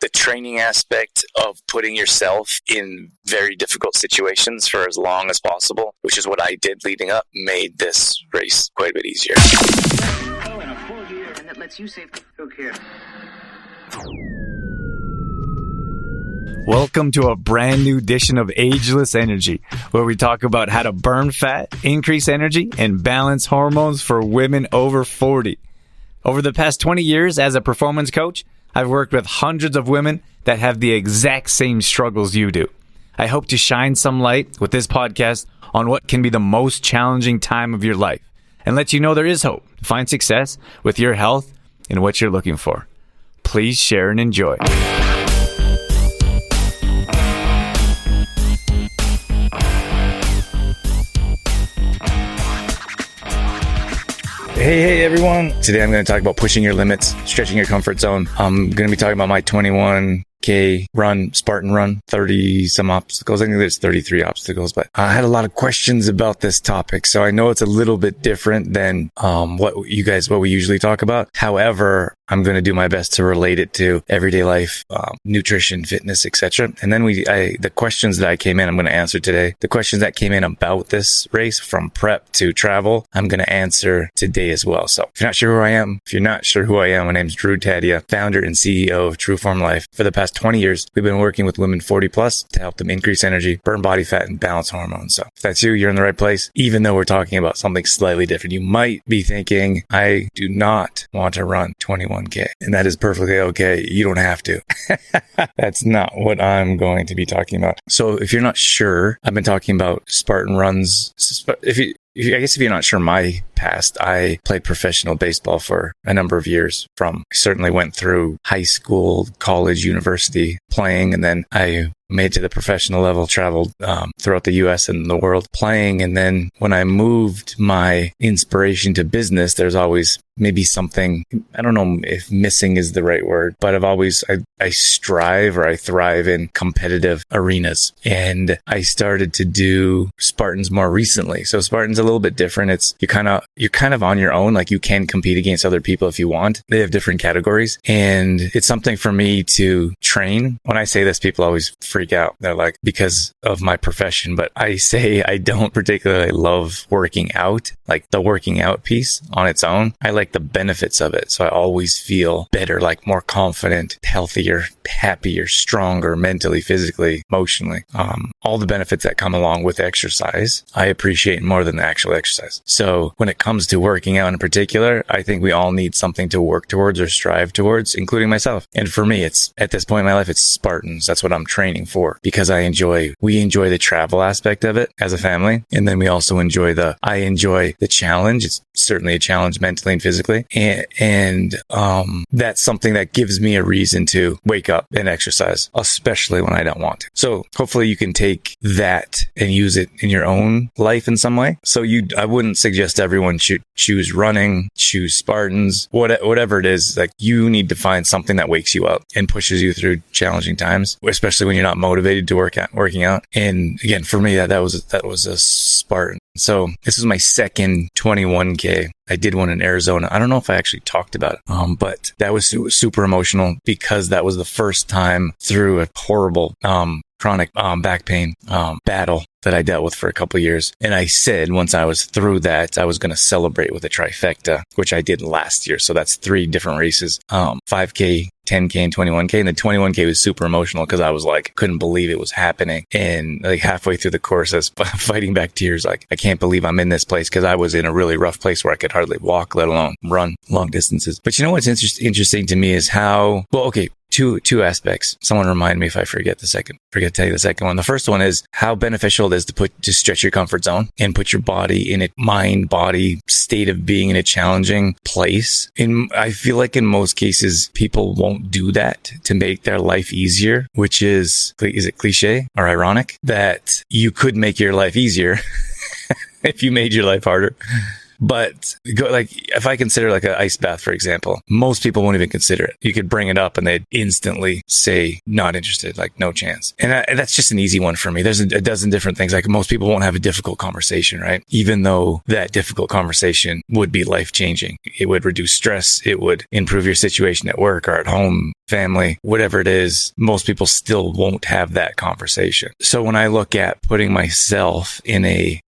the training aspect of putting yourself in very difficult situations for as long as possible, which is what I did leading up, made this race quite a bit easier. Oh, and a full year, and that lets you save. Okay. Welcome to a brand new edition of Ageless Energy, where we talk about how to burn fat, increase energy, and balance hormones for women over 40. Over the past 20 years as a performance coach, I've worked with hundreds of women that have the exact same struggles you do. I hope to shine some light with this podcast on what can be the most challenging time of your life and let you know there is hope to find success with your health and what you're looking for. Please share and enjoy. Hey everyone. Today I'm going to talk about pushing your limits, stretching your comfort zone. I'm going to be talking about my 21K run, Spartan run, 30 some obstacles. I think there's 33 obstacles, but I had a lot of questions about this topic. So I know it's a little bit different than what we usually talk about. However, I'm going to do my best to relate it to everyday life, nutrition, fitness, etc. And then the questions that I came in, I'm going to answer today. The questions that came in about this race, from prep to travel, I'm going to answer today as well. So if you're not sure who I am, my name's Drew Tadia, founder and CEO of True Form Life. For the past 20 years, we've been working with women 40 plus to help them increase energy, burn body fat, and balance hormones. So if that's you, you're in the right place. Even though we're talking about something slightly different, you might be thinking, I do not want to run 21K. And that is perfectly okay. You don't have to. That's not what I'm going to be talking about. So if you're not sure, I've been talking about Spartan runs. If you're not sure my past, I played professional baseball for a number of years. I certainly went through high school, college, university playing, and then I made to the professional level, traveled throughout the US and the world playing. And then when I moved my inspiration to business, there's always maybe something, I don't know if missing is the right word, but I strive or I thrive in competitive arenas. And I started to do Spartans more recently. So Spartans a little bit different. It's you're kind of on your own. Like, you can compete against other people if you want. They have different categories. And it's something for me to train. When I say this, people always freak out. They're like, because of my profession, but I say I don't particularly love working out, like the working out piece on its own. I like the benefits of it. So I always feel better, like more confident, healthier, happier, stronger, mentally, physically, emotionally. All the benefits that come along with exercise, I appreciate more than the actual exercise. So when it comes to working out in particular, I think we all need something to work towards or strive towards, including myself. And for me, it's at this point in my life, it's Spartans. That's what I'm training for, because we enjoy the travel aspect of it as a family. And then we also enjoy the challenge. It's certainly a challenge mentally and physically. And that's something that gives me a reason to wake up and exercise, especially when I don't want to. So hopefully you can take that and use it in your own life in some way. So I wouldn't suggest everyone should choose running, choose Spartans, whatever it is. Like, you need to find something that wakes you up and pushes you through challenging times, especially when you're not motivated to working out. And again, for me, that was a Spartan. So this is my second 21K. I did one in Arizona. I don't know if I actually talked about it, but that was super emotional, because that was the first time through a horrible chronic back pain battle that I dealt with for a couple of years. And I said once I was through that, I was going to celebrate with a trifecta, which I did last year. So that's 3 different races, 5K, 10K, and 21K. And the 21K was super emotional because I was like, couldn't believe it was happening. And like halfway through the course, I was fighting back tears. Like, I can't believe I'm in this place, because I was in a really rough place where I could hardly walk, let alone run long distances. But you know what's interesting to me is how, two aspects. Someone remind me if I forget to tell you the second one. The first one is how beneficial it is to stretch your comfort zone and put your body in a body state of being in a challenging place. And I feel like in most cases, people won't do that to make their life easier, which is it cliche or ironic that you could make your life easier if you made your life harder? But like, if I consider like an ice bath, for example, most people won't even consider it. You could bring it up and they'd instantly say, not interested, like no chance. And that's just an easy one for me. There's a dozen different things. Like most people won't have a difficult conversation, right? Even though that difficult conversation would be life changing. It would reduce stress. It would improve your situation at work or at home, family, whatever it is. Most people still won't have that conversation. So when I look at putting myself in a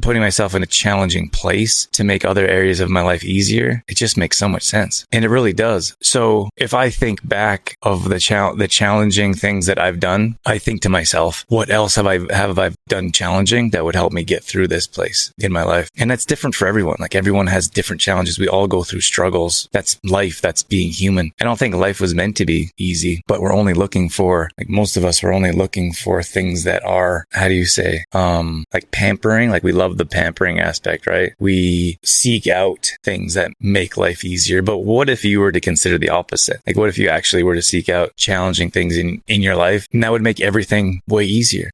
challenging place to make other areas of my life easier, it just makes so much sense. And it really does. So if I think back of the challenging things that I've done, I think to myself, what else have I done challenging that would help me get through this place in my life? And that's different for everyone. Like everyone has different challenges. We all go through struggles. That's life. That's being human. I don't think life was meant to be easy, but we're only looking for, like most of us, we're only looking for things that are, how do you say, like pampering. Like we love the pampering aspect, right? We seek out things that make life easier. But what if you were to consider the opposite? Like what if you actually were to seek out challenging things in your life, and that would make everything way easier?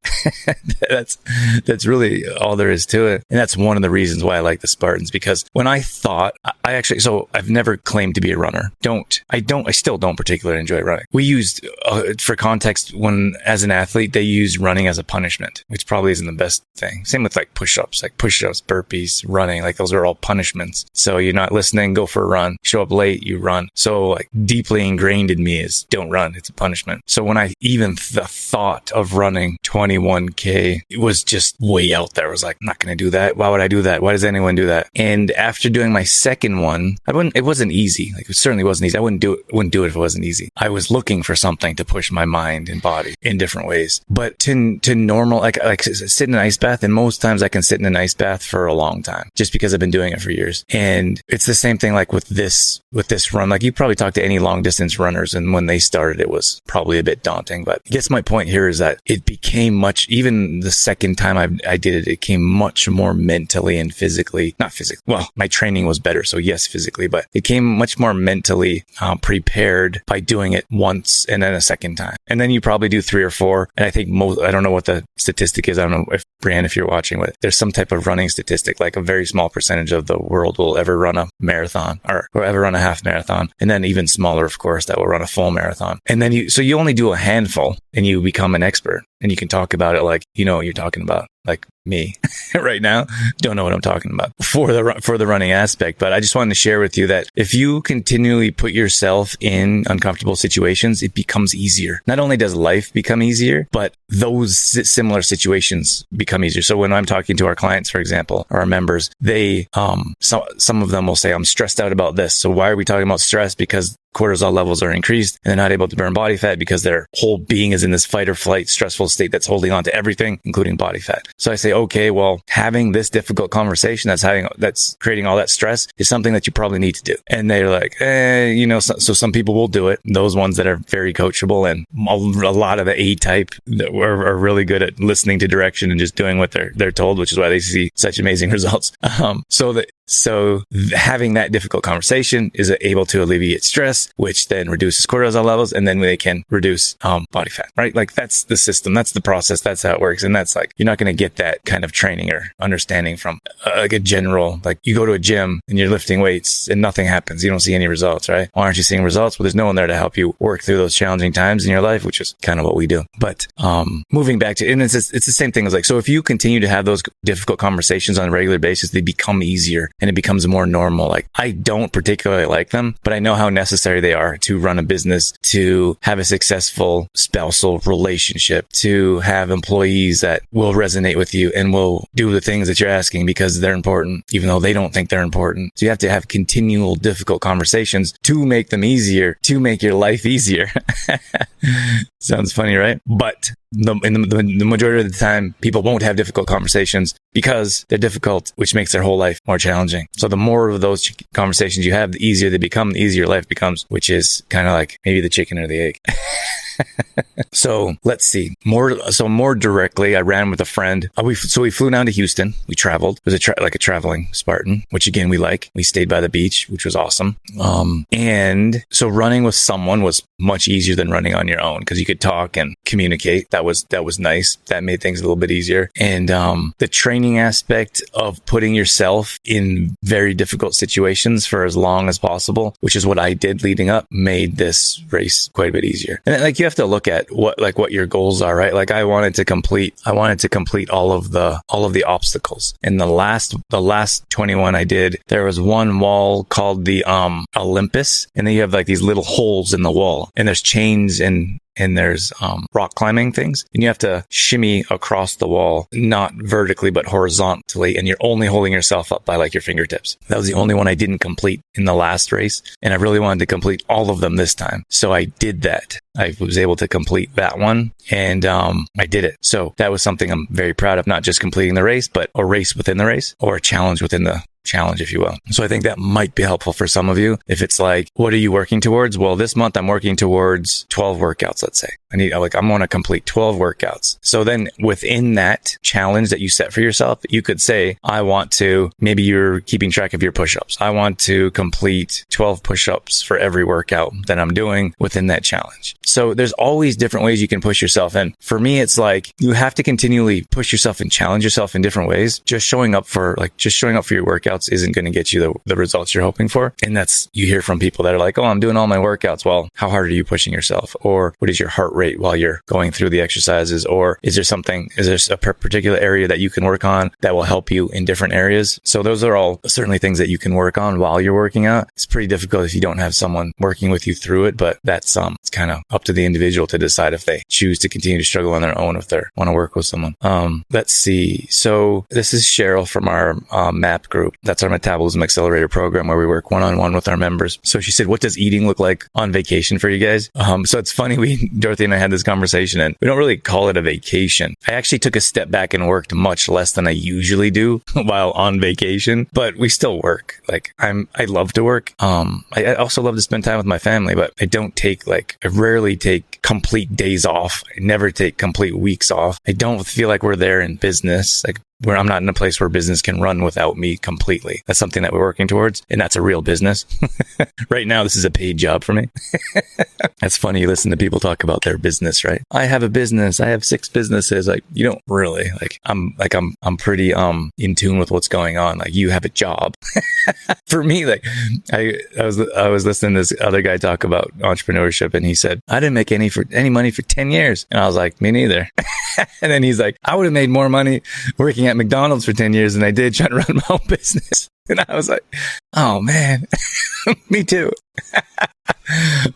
That's really all there is to it. And that's one of the reasons why I like the Spartans, because when I thought so I've never claimed to be a runner. I still don't particularly enjoy running. We used, for context, when as an athlete, they use running as a punishment, which probably isn't the best thing. Same with like push-ups, burpees, running, like those are all punishments. So you're not listening, go for a run, show up late, you run. So like deeply ingrained in me is don't run. It's a punishment. So when I even the thought of running 21K, it was just way out there. I was like, I'm not going to do that. Why would I do that? Why does anyone do that? And after doing my second one, it wasn't easy. Like it certainly wasn't easy. I wouldn't do it if it wasn't easy. I was looking for something to push my mind and body in different ways. But to normal, like sit in an ice bath, and most times I can sit in an ice bath for a long time just because I've been doing it for years. And it's the same thing like with this run. Like you probably talk to any long distance runners, and when they started, it was probably a bit daunting. But I guess my point here is that it became even the second time I did it came much more mentally and physically, not physically. Well, my training was better. So yes, physically, but it came much more mentally prepared by doing it once and then a second time. And then you probably do 3 or 4. And I think I don't know what the statistic is. I don't know if Brianne, if you're watching, but there's some type of running statistic, like a very small percentage of the world will ever run a marathon or ever run a half marathon. And then even smaller, of course, that will run a full marathon. And then you only do a handful and you become an expert, and you can talk about it like, you know what you're talking about. Like me right now, don't know what I'm talking about for the running aspect. But I just wanted to share with you that if you continually put yourself in uncomfortable situations, it becomes easier. Not only does life become easier, but those similar situations become easier. So when I'm talking to our clients, for example, or our members, some of them will say, I'm stressed out about this. So why are we talking about stress? Because cortisol levels are increased and they're not able to burn body fat because their whole being is in this fight or flight stressful state that's holding on to everything, including body fat. So I say, okay, well, having this difficult conversation that's creating all that stress is something that you probably need to do. And they're like, so some people will do it. Those ones that are very coachable, and a lot of the A-type that are really good at listening to direction and just doing what they're told, which is why they see such amazing results. So having that difficult conversation is able to alleviate stress, which then reduces cortisol levels, and then they can reduce body fat, right? Like that's the system, that's the process, that's how it works. And that's like, you're not going to get that kind of training or understanding from like a general, like you go to a gym and you're lifting weights and nothing happens. You don't see any results, right? Why aren't you seeing results? Well, there's no one there to help you work through those challenging times in your life, which is kind of what we do. But moving back to, and it's the same thing as like, so if you continue to have those difficult conversations on a regular basis, they become easier. And it becomes more normal. Like I don't particularly like them, but I know how necessary they are to run a business, to have a successful spousal relationship, to have employees that will resonate with you and will do the things that you're asking because they're important, even though they don't think they're important. So you have to have continual difficult conversations to make them easier, to make your life easier. Sounds funny, right? But the majority of the time, people won't have difficult conversations because they're difficult, which makes their whole life more challenging. So the more of those conversations you have, the easier they become, the easier life becomes, which is kind of like maybe the chicken or the egg. So let's see. More directly, I ran with a friend. We flew down to Houston. We traveled. It was like a traveling Spartan, which again, we like. We stayed by the beach, which was awesome. And so running with someone was much easier than running on your own because you could talk and communicate. That was nice. That made things a little bit easier. And the training aspect of putting yourself in very difficult situations for as long as possible, which is what I did leading up, made this race quite a bit easier. And like you have to look at what your goals are, right? Like I wanted to complete all of the obstacles. And the last 21 I did, there was one wall called the Olympus, and then you have like these little holes in the wall, and there's chains and there's rock climbing things, and you have to shimmy across the wall, not vertically but horizontally, and you're only holding yourself up by like your fingertips. That was the only one I didn't complete in the last race, and I really wanted to complete all of them this time, so I did that. I was able to complete that one, and I did it. So that was something I'm very proud of, not just completing the race, but a race within the race, or a challenge within the challenge, if you will. So I think that might be helpful for some of you. If it's like, what are you working towards? Well, this month I'm working towards 12 workouts, let's say. I'm going to complete 12 workouts. So then within that challenge that you set for yourself, you could say, maybe you're keeping track of your push-ups. I want to complete 12 push-ups for every workout that I'm doing within that challenge. So there's always different ways you can push yourself. And for me, it's like you have to continually push yourself and challenge yourself in different ways. Just showing up for your workouts isn't going to get you the results you're hoping for. And you hear from people that are like, oh, I'm doing all my workouts. Well, how hard are you pushing yourself? Or what is your heart rate while you're going through the exercises? Or is there a particular area that you can work on that will help you in different areas? So those are all certainly things that you can work on while you're working out. It's pretty difficult if you don't have someone working with you through it, but that's it's kind of up to the individual to decide if they choose to continue to struggle on their own, if they want to work with someone. Let's see. So this is Cheryl from our MAP group. That's our Metabolism Accelerator program where we work one-on-one with our members. So she said, what does eating look like on vacation for you guys? So it's funny, Dorothy and I had this conversation, and we don't really call it a vacation. I actually took a step back and worked much less than I usually do while on vacation, but we still work. Like I love to work. I also love to spend time with my family, but I rarely take complete days off. I never take complete weeks off. I don't feel like we're there in business. Like where I'm not in a place where business can run without me completely. That's something that we're working towards, and that's a real business. Right now, this is a paid job for me. That's funny. You listen to people talk about their business, right? I have a business. I have 6 businesses. Like, you don't really. I'm pretty in tune with what's going on. Like, you have a job. For me, I was listening to this other guy talk about entrepreneurship, and he said, I didn't make any money for 10 years. And I was like, me neither. And then he's like, I would have made more money working at McDonald's for 10 years than I did trying to run my own business. And I was like, oh man, me too.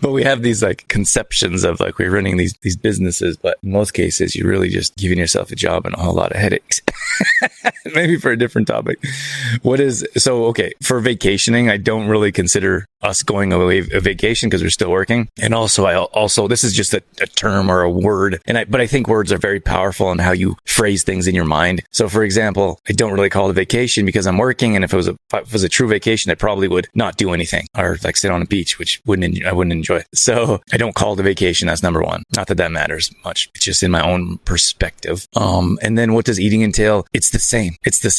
But we have these conceptions of we're running these businesses, but in most cases, you're really just giving yourself a job and a whole lot of headaches. Maybe for a different topic. For vacationing, I don't really consider us going away a vacation because we're still working. And also, this is just a term or a word. But I think words are very powerful in how you phrase things in your mind. So for example, I don't really call it a vacation because I'm working. And if it was a true vacation, I probably would not do anything or sit on a beach, which I wouldn't enjoy. So I don't call it a vacation. That's number one. Not that matters much. It's just in my own perspective. And then what does eating entail? It's the same.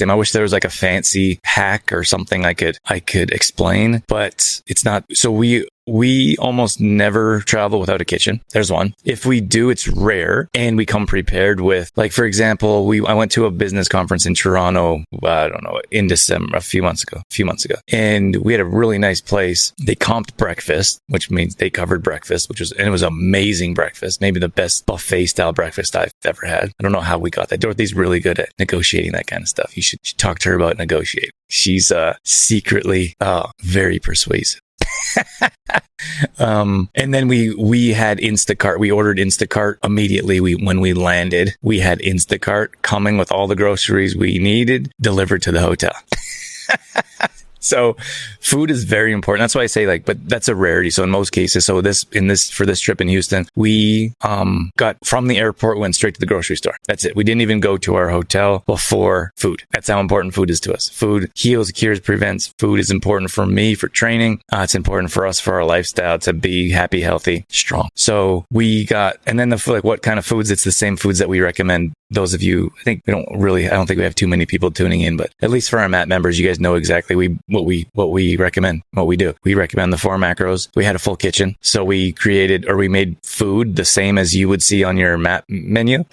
I wish there was a fancy hack or something I could explain, but it's not. So we almost never travel without a kitchen. There's one. If we do, it's rare, and we come prepared with, for example, I went to a business conference in Toronto, I don't know, in December, a few months ago, and we had a really nice place. They comped breakfast, which means they covered breakfast, it was amazing breakfast, maybe the best buffet style breakfast I've ever had. I don't know how we got that. Dorothy's really good at negotiating that kind of stuff. You should talk to her about negotiating. She's secretly very persuasive. And then we had Instacart. We ordered Instacart immediately. When we landed, we had Instacart coming with all the groceries we needed delivered to the hotel. So food is very important. That's why I say but that's a rarity. So in most cases, for this trip in Houston, we got from the airport, went straight to the grocery store. That's it. We didn't even go to our hotel before food. That's how important food is to us. Food heals, cures, prevents. Food is important for me, for training. It's important for us, for our lifestyle, to be happy, healthy, strong. So we got, and then what kind of foods? It's the same foods that we recommend. Those of you, I don't think we have too many people tuning in, but at least for our MAT members, you guys know exactly what we recommend, what we do. We recommend the 4 macros. We had a full kitchen. So we made food the same as you would see on your MAT menu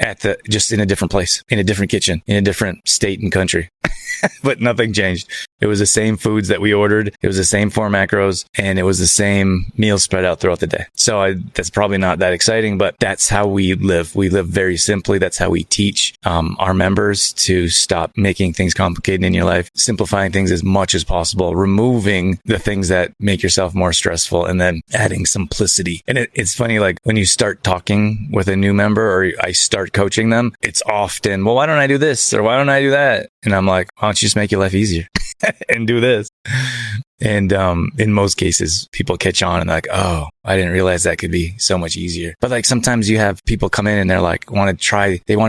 just in a different place, in a different kitchen, in a different state and country. But nothing changed. It was the same foods that we ordered. It was the same 4 macros, and it was the same meals spread out throughout the day. So that's probably not that exciting, but that's how we live. We live very simply. That's how we teach our members to stop making things complicated in your life, simplifying things as much as possible, removing the things that make yourself more stressful, and then adding simplicity. And it's funny, when you start talking with a new member or I start coaching them, it's often, well, why don't I do this? Or why don't I do that? And I'm like, why don't you just make your life easier and do this? And in most cases, people catch on and they're like, oh, I didn't realize that could be so much easier. But sometimes you have people come in and they're like, they want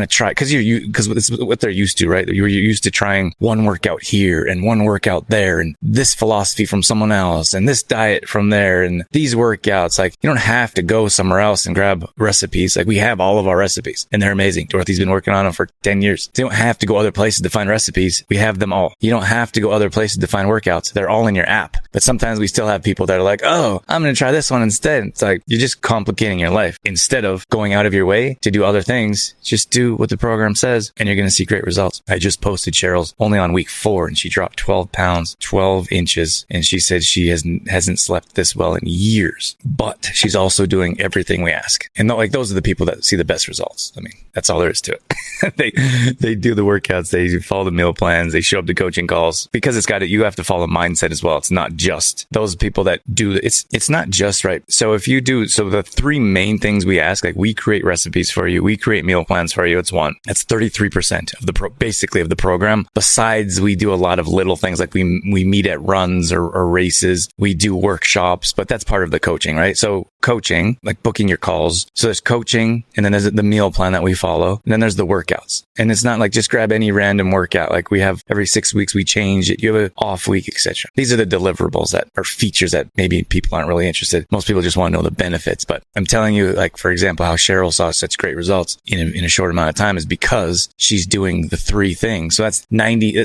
to try because it's what they're used to, right? You're used to trying one workout here and one workout there and this philosophy from someone else and this diet from there and these workouts. You don't have to go somewhere else and grab recipes. We have all of our recipes and they're amazing. Dorothy's been working on them for 10 years. So you don't have to go other places to find recipes. We have them all. You don't have to go other places to find workouts. They're all in your app. But sometimes we still have people that are like, oh, I'm going to try this one instead. It's you're just complicating your life. Instead of going out of your way to do other things, just do what the program says and you're going to see great results. I just posted Cheryl's only on week 4 and she dropped 12 pounds, 12 inches. And she said she hasn't slept this well in years, but she's also doing everything we ask. And those are the people that see the best results. That's all there is to it. They do the workouts. They follow the meal plans. They show up to coaching calls because you have to follow mindset as well. It's not just those people that do it's not just right. So the 3 main things we ask, we create recipes for you. We create meal plans for you. That's 33% of basically of the program. Besides, we do a lot of little things we meet at runs or races. We do workshops, but that's part of the coaching, right? So coaching, booking your calls. So there's coaching and then there's the meal plan that we follow. And then there's the workouts. And it's not just grab any random workout. We have every 6 weeks, we change it. You have an off week, etc. These are the deliverables that are features that maybe people aren't really interested. Most people just want to know the benefits. But I'm telling you, for example, how Cheryl saw such great results in a short amount of time is because she's doing the 3 things. So that's 99%,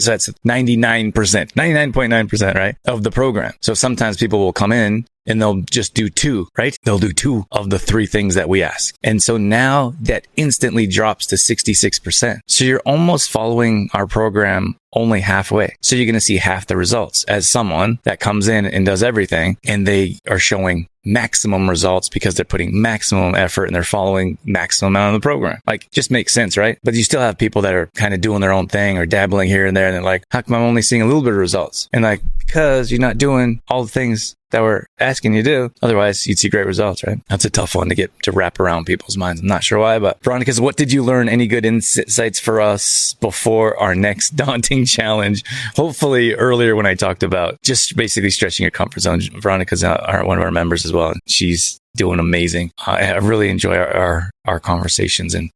99.9%, right, of the program. So sometimes people will come in and they'll just do 2, right? They'll do 2 of the 3 things that we ask. And so now that instantly drops to 66%. So you're almost following our program only halfway. So you're going to see half the results as someone that comes in and does everything and they are showing maximum results because they're putting maximum effort and they're following maximum amount of the program. Just makes sense, right? But you still have people that are kind of doing their own thing or dabbling here and there. And they're like, how come I'm only seeing a little bit of results? And because you're not doing all the things that we're asking you to do. Otherwise, you'd see great results, right? That's a tough one to get to wrap around people's minds. I'm not sure why, but Veronica's, what did you learn? Any good insights for us before our next daunting challenge? Hopefully earlier when I talked about just basically stretching your comfort zone. Veronica's one of our members as well. And she's doing amazing. I really enjoy our conversations, and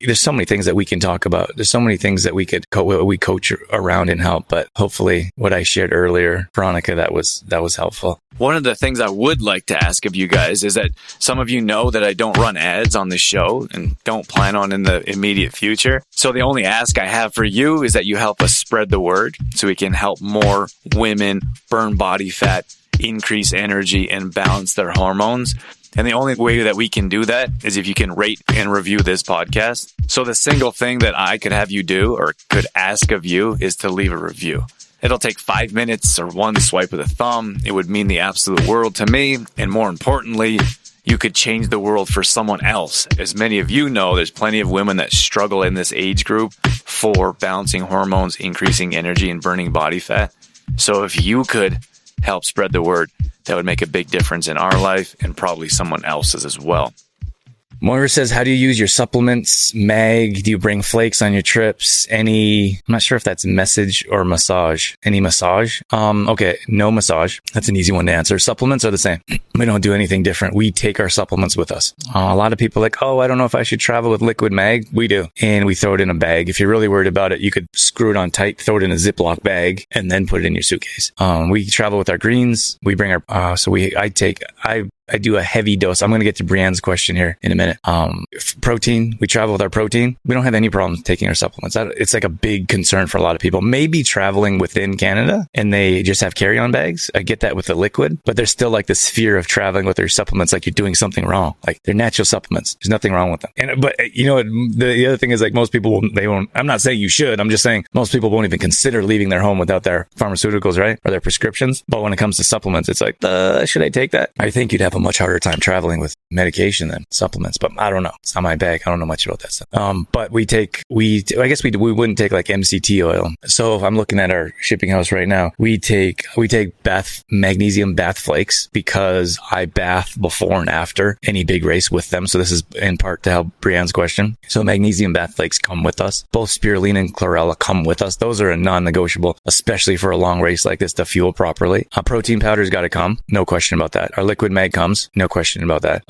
there's so many things that we can talk about. There's so many things that we coach around and help. But hopefully, what I shared earlier, Veronica, that was helpful. One of the things I would like to ask of you guys is that some of you know that I don't run ads on this show and don't plan on in the immediate future. So the only ask I have for you is that you help us spread the word so we can help more women burn body fat, increase energy, and balance their hormones. And the only way that we can do that is if you can rate and review this podcast. So the single thing that I could have you do or could ask of you is to leave a review. It'll take 5 minutes or one swipe of the thumb. It would mean the absolute world to me. And more importantly, you could change the world for someone else. As many of you know, there's plenty of women that struggle in this age group for balancing hormones, increasing energy, and burning body fat. So if you could help spread the word, that would make a big difference in our life and probably someone else's as well. Moira says, how do you use your supplements? Mag, do you bring flakes on your trips? I'm not sure if that's message or massage. Any massage? Okay, no massage. That's an easy one to answer. Supplements are the same. We don't do anything different. We take our supplements with us. A lot of people are like, oh, I don't know if I should travel with liquid mag. We do. And we throw it in a bag. If you're really worried about it, you could screw it on tight, throw it in a Ziploc bag, and then put it in your suitcase. We travel with our greens. We bring I do a heavy dose. I'm going to get to Brienne's question here in a minute. Protein. We travel with our protein. We don't have any problems taking our supplements. It's like a big concern for a lot of people. Maybe traveling within Canada and they just have carry-on bags. I get that with the liquid, but there's still like this fear of traveling with their supplements like you're doing something wrong. Like they're natural supplements. There's nothing wrong with them. But you know, the other thing is like most people, they won't, I'm not saying you should. I'm just saying most people won't even consider leaving their home without their pharmaceuticals, right? Or their prescriptions. But when it comes to supplements, it's like, should I take that? I think you'd have a much harder time traveling with medication than supplements, but I don't know. It's not my bag. I don't know much about that stuff. But I guess we wouldn't take like MCT oil. So if I'm looking at our shipping house right now, we take magnesium bath flakes because I bath before and after any big race with them. So this is in part to help Brienne's question. So magnesium bath flakes come with us. Both spirulina and chlorella come with us. Those are a non-negotiable, especially for a long race like this to fuel properly. Protein powder's got to come. No question about that. Our liquid mag comes. No question about that.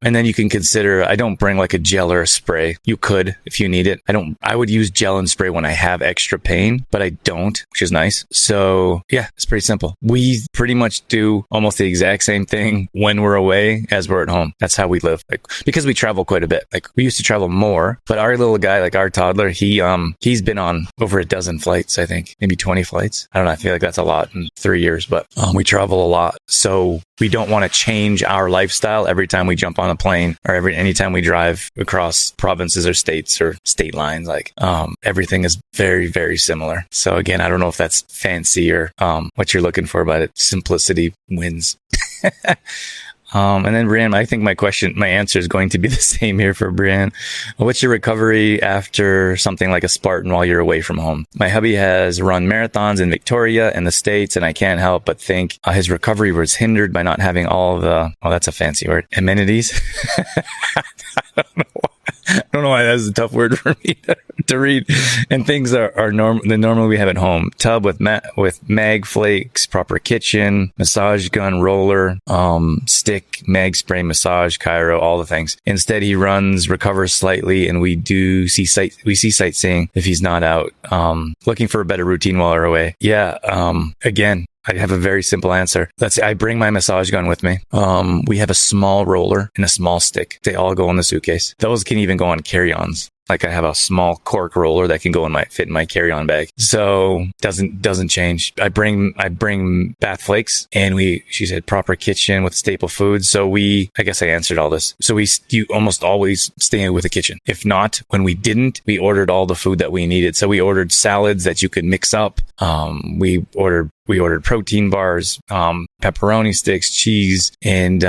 And then you can consider, I don't bring like a gel or a spray. You could if you need it. I would use gel and spray when I have extra pain, but I don't, which is nice. So yeah, it's pretty simple. We pretty much do almost the exact same thing when we're away as we're at home. That's how we live. Like, because we travel quite a bit. Like we used to travel more, but our little guy, like our toddler, he's been on over a dozen flights, I think, maybe 20 flights. I don't know. I feel like that's a lot in 3 years, but we travel a lot. So we don't want to change our lifestyle every time we jump on a plane or anytime we drive across provinces or states or state lines. Like, everything is very, very similar. So again, I don't know if that's fancy or, what you're looking for, but simplicity wins. And then Brienne, I think my answer is going to be the same here for Brienne. What's your recovery after something like a Spartan while you're away from home? My hubby has run marathons in Victoria and the States, and I can't help but think his recovery was hindered by not having all the, that's a fancy word, amenities. I don't know why that's a tough word for me to read. And things are normal we have at home. Tub with mag flakes, proper kitchen, massage gun, roller, stick, mag spray, massage, chiro, all the things. Instead, he recovers slightly, and we see sightseeing if he's not out. Looking for a better routine while we're away. Yeah. Again, I have a very simple answer. I bring my massage gun with me. We have a small roller and a small stick. They all go in the suitcase. Those can even go on carry-ons. Like I have a small cork roller that can fit in my carry-on bag. So doesn't change. I bring bath flakes, and she said proper kitchen with staple foods. So I guess I answered all this. So you almost always stay with the kitchen. If not, when we didn't, we ordered all the food that we needed. So we ordered salads that you could mix up. We ordered protein bars, pepperoni sticks, cheese, and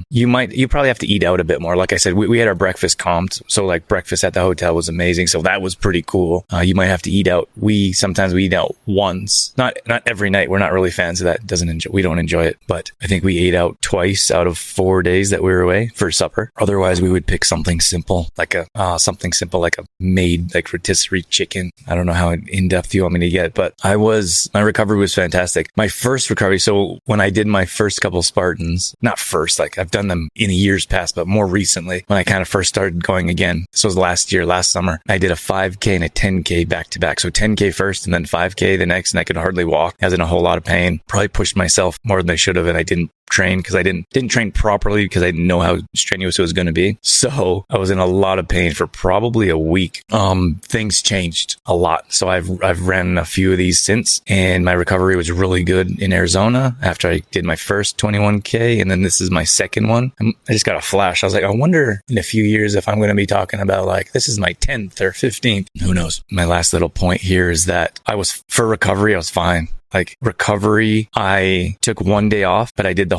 you probably have to eat out a bit more. Like I said, we had our breakfast comped, so like breakfast at the hotel was amazing. So that was pretty cool. You might have to eat out. Sometimes we eat out once, not every night. We're not really fans of that. We don't enjoy it, but I think we ate out twice out of 4 days that we were away for supper. Otherwise, we would pick something simple, like a made like rotisserie chicken. I don't know how in depth you want me to get, but my recovery was fantastic. My first recovery. So when I did my first couple Spartans, not first, like I've done them in years past, but more recently when I kind of first started going again. This was last summer. I did a 5K and a 10K back to back. So 10K first and then 5K the next, and I could hardly walk. I was in a whole lot of pain. Probably pushed myself more than I should have, and I didn't train because I didn't train properly because I didn't know how strenuous it was going to be. So I was in a lot of pain for probably a week. Things changed a lot. So I've ran a few of these since, and my recovery was really good in Arizona after I did my first 21K, and then this is my second one. I just got a flash. I was like, I wonder in a few years if I'm going to be talking about like, this is my 10th or 15th. Who knows? My last little point here is that for recovery, I was fine. Like recovery, I took one day off, but I did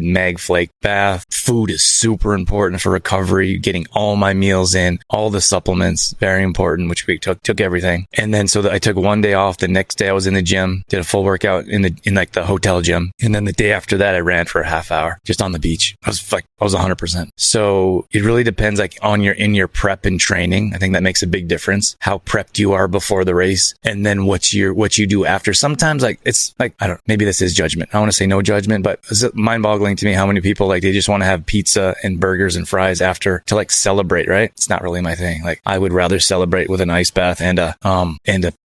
mag flake bath. Food is super important for recovery, getting all my meals in, all the supplements, very important, which we took everything. And then I took one day off. The next day I was in the gym, did a full workout in like the hotel gym. And then the day after that, I ran for a half hour just on the beach. I was 100%. So it really depends like in your prep and training. I think that makes a big difference. How prepped you are before the race, and then what you do after. Sometimes like it's like, maybe this is judgment. I want to say no judgment, but it's mind boggling to me how many people like they just want to have pizza and burgers and fries after to like celebrate, right? It's not really my thing. Like I would rather celebrate with an ice bath and a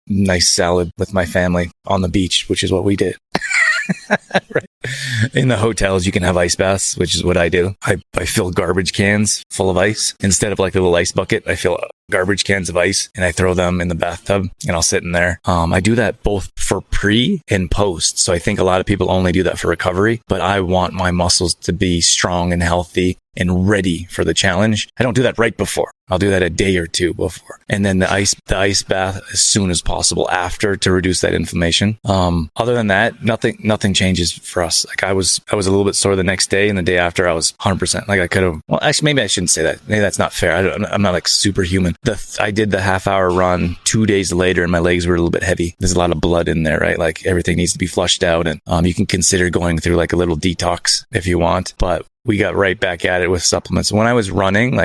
nice salad with my family on the beach, which is what we did. Right. In the hotels, you can have ice baths, which is what I do. I fill garbage cans full of ice. Instead of like a little ice bucket, I fill garbage cans of ice and I throw them in the bathtub and I'll sit in there. I do that both for pre and post. So I think a lot of people only do that for recovery, but I want my muscles to be strong and healthy and ready for the challenge. I don't do that right before. I'll do that a day or two before. And then the ice bath as soon as possible after to reduce that inflammation. Other than that, nothing changes for us. Like I was a little bit sore the next day, and the day after I was 100%. Like I could have, well, actually, maybe I shouldn't say that. Maybe that's not fair. I'm not like superhuman. I did the half hour run 2 days later and my legs were a little bit heavy. There's a lot of blood in there, right? Like everything needs to be flushed out, and you can consider going through like a little detox if you want, but we got right back at it with supplements. When I was running,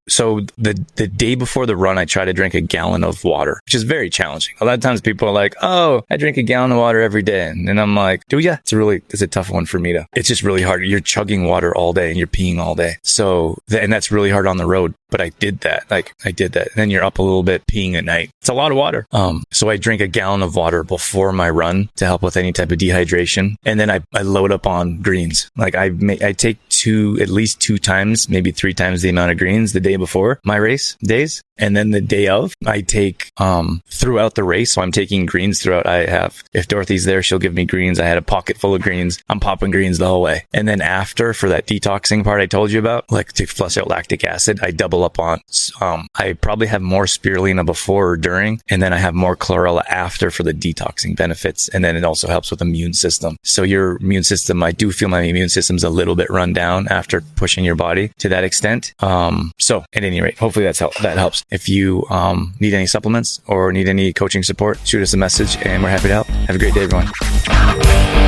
so the day before the run, I try to drink a gallon of water, which is very challenging. A lot of times people are like, oh, I drink a gallon of water every day. And I'm like, do ya? It's a tough one for me it's just really hard. You're chugging water all day and you're peeing all day. So, and that's really hard on the road. But I did that. And then you're up a little bit peeing at night. It's a lot of water. So I drink a gallon of water before my run to help with any type of dehydration. And then I load up on greens. Like I take at least 2 times, maybe 3 times the amount of greens the day before my race days. And then the day of, I take throughout the race. So I'm taking greens throughout. If Dorothy's there, she'll give me greens. I had a pocket full of greens. I'm popping greens the whole way. And then after, for that detoxing part I told you about, like to flush out lactic acid, I double up on. I probably have more spirulina before or during, and then I have more chlorella after for the detoxing benefits. And then it also helps with the immune system. So your immune system, I do feel my immune system's a little bit run down after pushing your body to that extent. So at any rate, hopefully that helps. If you need any supplements or need any coaching support, shoot us a message and we're happy to help. Have a great day, everyone.